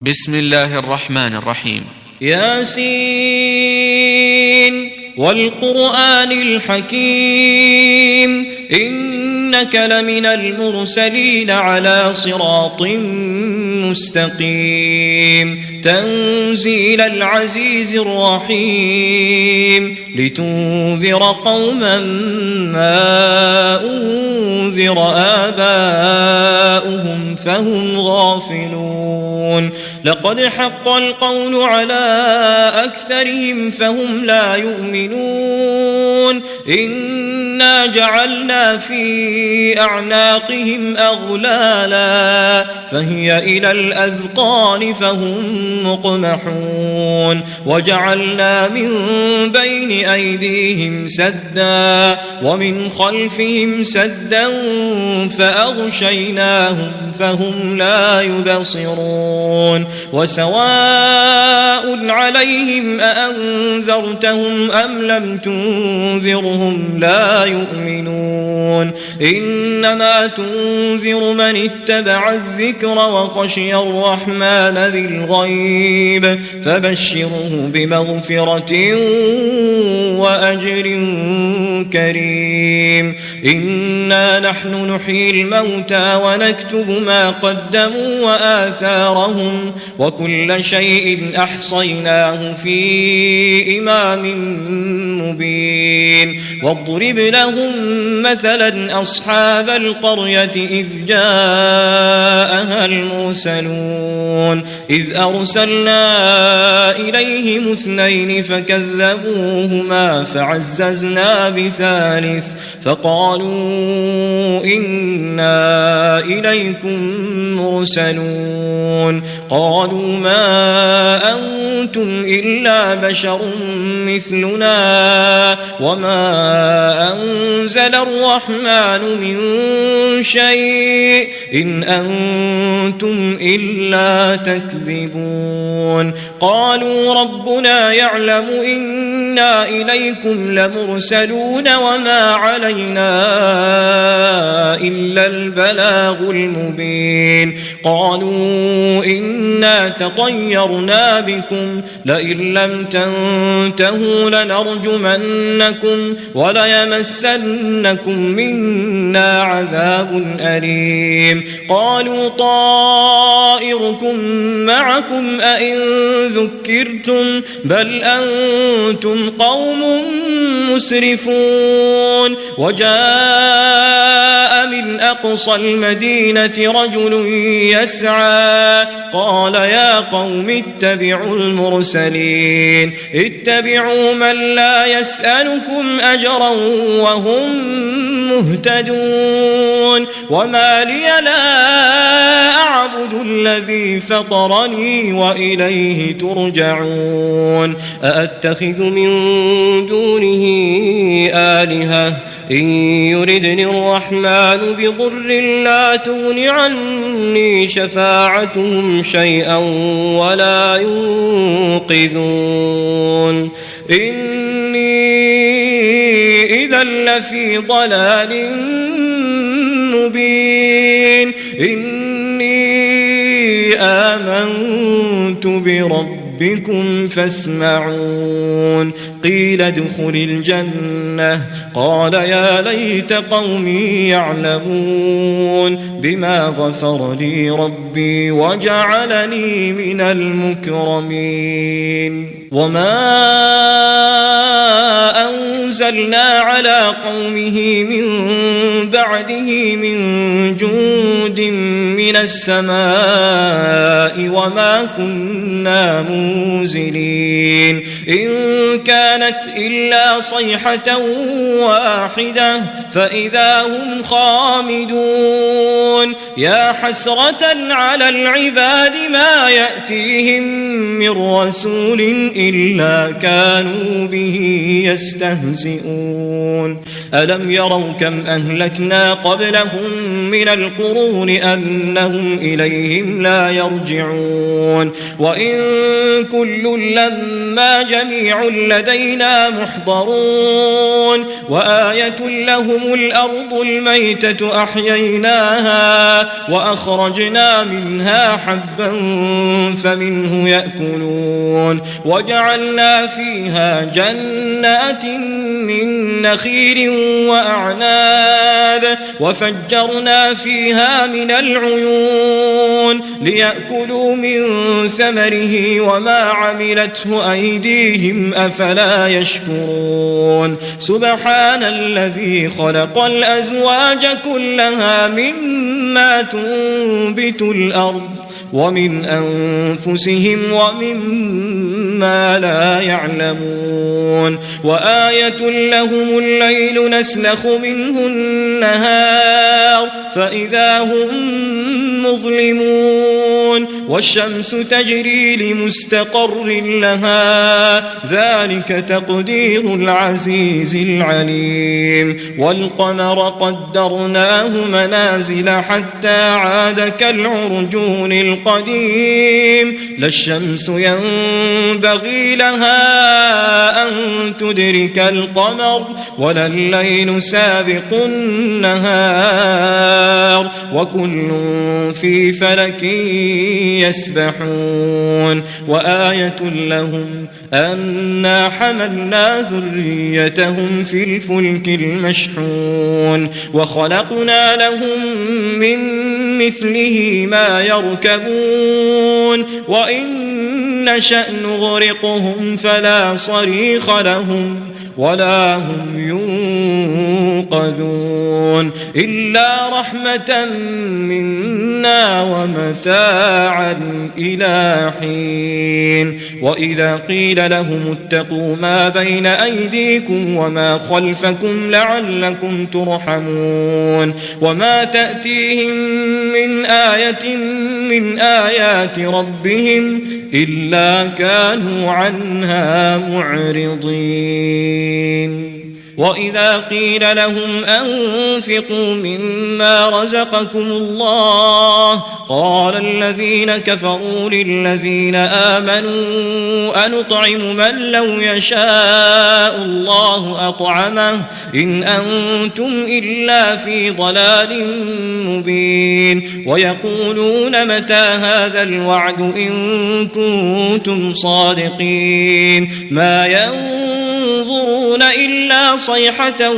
بسم الله الرحمن الرحيم. ياسين والقرآن الحكيم إنك لمن المرسلين على صراط مستقيم تنزيل العزيز الرحيم لتنذر قوما ما أنذر آباؤهم فهم غافلون لقد حق القول على أكثرهم فهم لا يؤمنون إنا جعلنا في أعناقهم أغلالا فهي إلى الأذقان فهم مقمحون وجعلنا من بين أيديهم سدا ومن خلفهم سدا فأغشيناهم فهم لا يبصرون وسواء عليهم أأنذرتهم أم لم تنذرهم لا يؤمنون إنما تنذر من اتبع الذكر وخشي الرحمن بالغيب فبشره بمغفرة وأجر كريم إنا نحن نحيي الموتى ونكتب ما قدموا وآثارهم وكل شيء أحصيناه في إمام مبين واضرب لهم مثلا أصحاب القرية إذ جاءها المرسلون إذ أرسلنا إليهم اثنين فكذبوهما فعززنا بثالث فقالوا إنا إليكم مرسلون قالوا ما أنتم إلا بشر مثلنا وما أنزل الرحمن من شيء إن أنتم إلا تكذبون قالوا ربنا يعلم إنا إليكم لمرسلون وما علينا إلا البلاغ المبين قالوا إنا تطيرنا بكم لئن لم تنتهوا لنرجمنكم وليمسنكم منا عذاب أليم قالوا طائركم معكم أئن ذكرتم بل أنتم قوم مسرفون وجاء من أقصى المدينة رجل يسعى قال يا قوم اتبعوا المرسلين اتبعوا من لا يسألكم أجرا وهم مهتدون وما لي لا أعبد الذي فطرني وإليه ترجعون أأتخذ من دونه آلهة إن يردني الرحمن بضر لا تغن عني شفاعتهم شيئا ولا ينقذون إني إذا لفي ضلال مبين إني آمنت بربكم فاسمعون قيل ادخل الجنة قال يا ليت قومي يعلمون بما غفر لي ربي وجعلني من المكرمين وما أنزلنا على قومه من بعده من جند من السماء وما كنا منزلين إن كانت إلا صيحة واحدة فإذا هم خامدون يا حسرة على العباد ما يأتيهم من رسول إلا كانوا به يستهزئون ألم يروا كم أهلكنا قبلهم من القرون أنهم لعلهم إليهم لا يرجعون وإن كل لما جميع لدينا محضرون وآية لهم الأرض الميتة أحييناها وأخرجنا منها حبا فمنه يأكلون وجعلنا فيها جنات من نخيل وأعناب وفجرنا فيها من العيون ليأكلوا من ثمره وما عملته أيديهم أفلا يشكرون سبحان الذي خلق الأزواج كلها مما تنبت الأرض ومن أنفسهم ومما لا يعلمون وآية لهم الليل نسلخ منه النهار فإذا هم مظلمون والشمس تجري لمستقر لها ذلك تقدير العزيز العليم والقمر قدرناه منازل حتى عاد كالعرجون القديم لا الشمس ينبغي لها أن تدرك القمر ولا الليل سابق النهار وكل في فلك يسبحون وآية لهم أنا حملنا ذريتهم في الفلك المشحون وخلقنا لهم من مثله ما يركبون وإن نشأ نغرقهم فلا صريخ لهم ولا هم ينقذون إلا رحمة منا ومتاعا إلى حين وإذا قيل لهم اتقوا ما بين أيديكم وما خلفكم لعلكم ترحمون وما تأتيهم من آية من آيات ربهم إلا كانوا عنها معرضين وإذا قيل لهم أنفقوا مما رزقكم الله قال الذين كفروا للذين آمنوا أنطعم من لو يشاء الله أطعمه إن أنتم إلا في ضلال مبين ويقولون متى هذا الوعد إن كنتم صادقين ما ينظرون إلا صيحة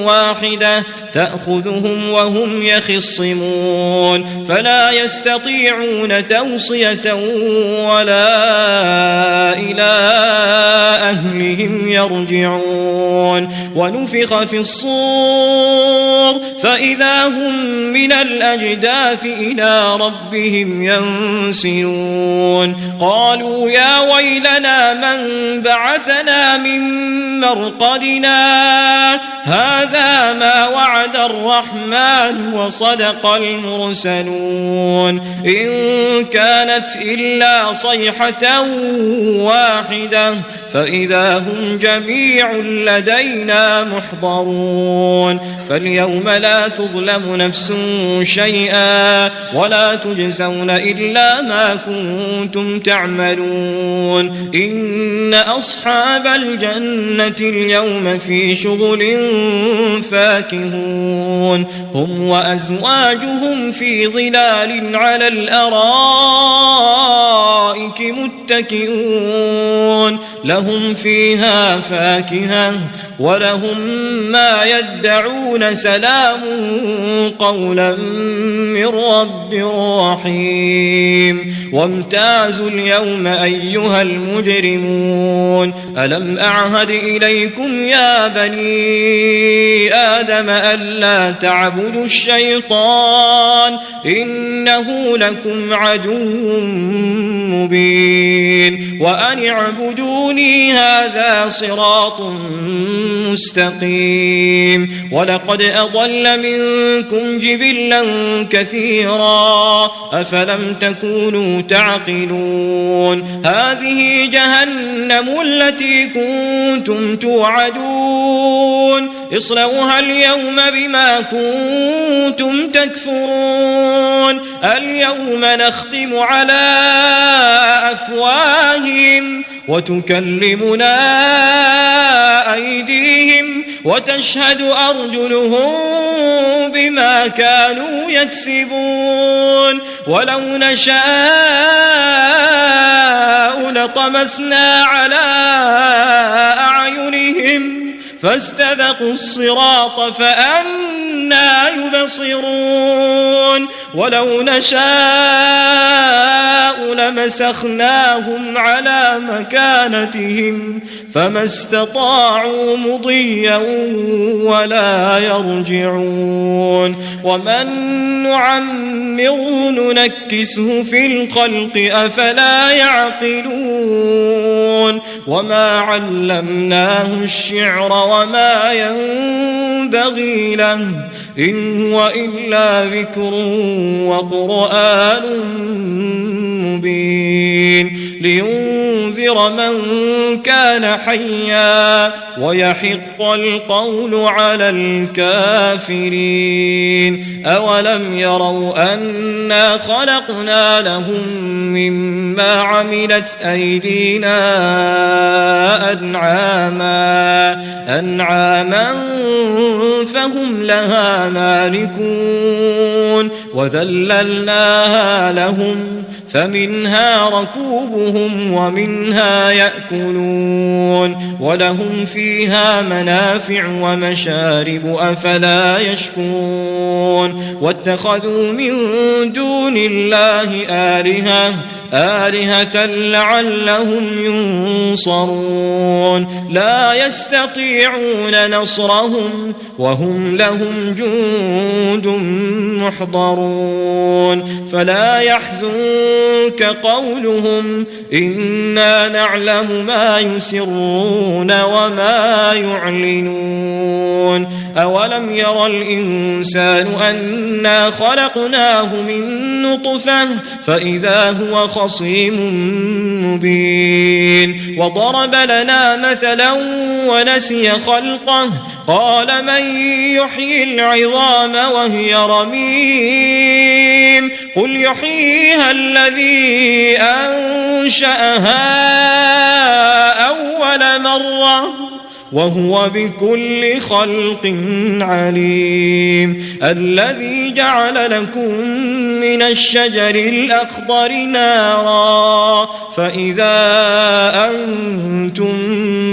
واحدة تأخذهم وهم يخصمون فلا يستطيعون توصية ولا إلى أهلهم يرجعون ونفخ في الصور فإذا هم من الأجداث إلى ربهم ينسلون قالوا يا ويلنا من بعثنا من مرقدنا هذا ما وعد الرحمن وصدق المرسلون إن كانت إلا صيحة واحدة فإذا هم جميع لدينا محضرون فاليوم لا تظلم نفس شيئا ولا تجزون إلا ما كنتم تعملون إن أصحاب الجنة اليوم في شغل فاكهون هم وأزواجهم في ظلال على الأرائك متكئون لهم فيها فاكهة ولهم ما يدعون سلام قولا من رب رحيم وامتازوا اليوم أيها المجرمون ألم أعهد إليكم يا بني آدم ألا تعبدوا الشيطان إنه لكم عدو مبين وأن اعبدوني هذا صراط مستقيم ولقد أضل منكم جبلا كثيرا أفلم تكونوا تعقلون هذه جهنم التي كنتم توعدون اصلوها اليوم بما كنتم تكفرون اليوم نختم على أفواههم وتكلمنا أيديهم وتشهد أرجلهم بما كانوا يكسبون ولو نشاء لطمسنا على أعينهم فاستبقوا الصراط فأنى يبصرون ولو نشاء لمسخناهم على مكانتهم فما استطاعوا مضيا ولا يرجعون ومن نعمره ننكسه في الخلق أفلا يعقلون وما علمناه الشعر وما ينبغي له إن هو إلا ذكر وقرآن مبين لينذر من كان حيا ويحق القول على الكافرين أولم يروا أنا خلقنا لهم مما عملت أيدينا أنعاما فهم لها مالكون وذللناها لهم فمنها ركوبهم ومنها يأكلون ولهم فيها منافع ومشارب أفلا يشكرون واتخذوا من دون الله آلهة لعلهم ينصرون لا يستطيعون نصرهم وهم لهم جند محضرون فلا يحزنك قولهم إنا نعلم ما يسرون وما يعلنون أولم ير الإنسان أنا خلقناه من نطفة فإذا هو خصيم مبين وضرب لنا مثلا ونسي خلقه قال من يحيي العظام وهي رميم قل يحييها الذي أنشأها أول مرة وهو بكل خلق عليم الذي جعل لكم من الشجر الأخضر نارا فإذا أنتم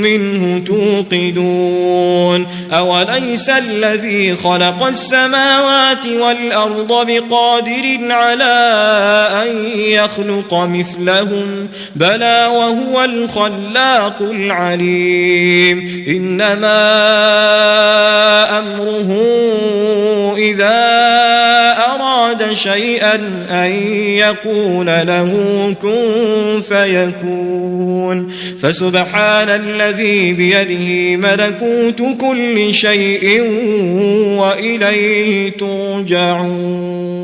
منه توقدون أوليس الذي خلق السماوات والأرض بقادر على أن يخلق مثلهم بلى وهو الخلاق العليم إنما أمره إذا أراد شيئا أن يقول له كن فيكون فسبحان الذي بيده ملكوت كل شيء وإليه ترجعون.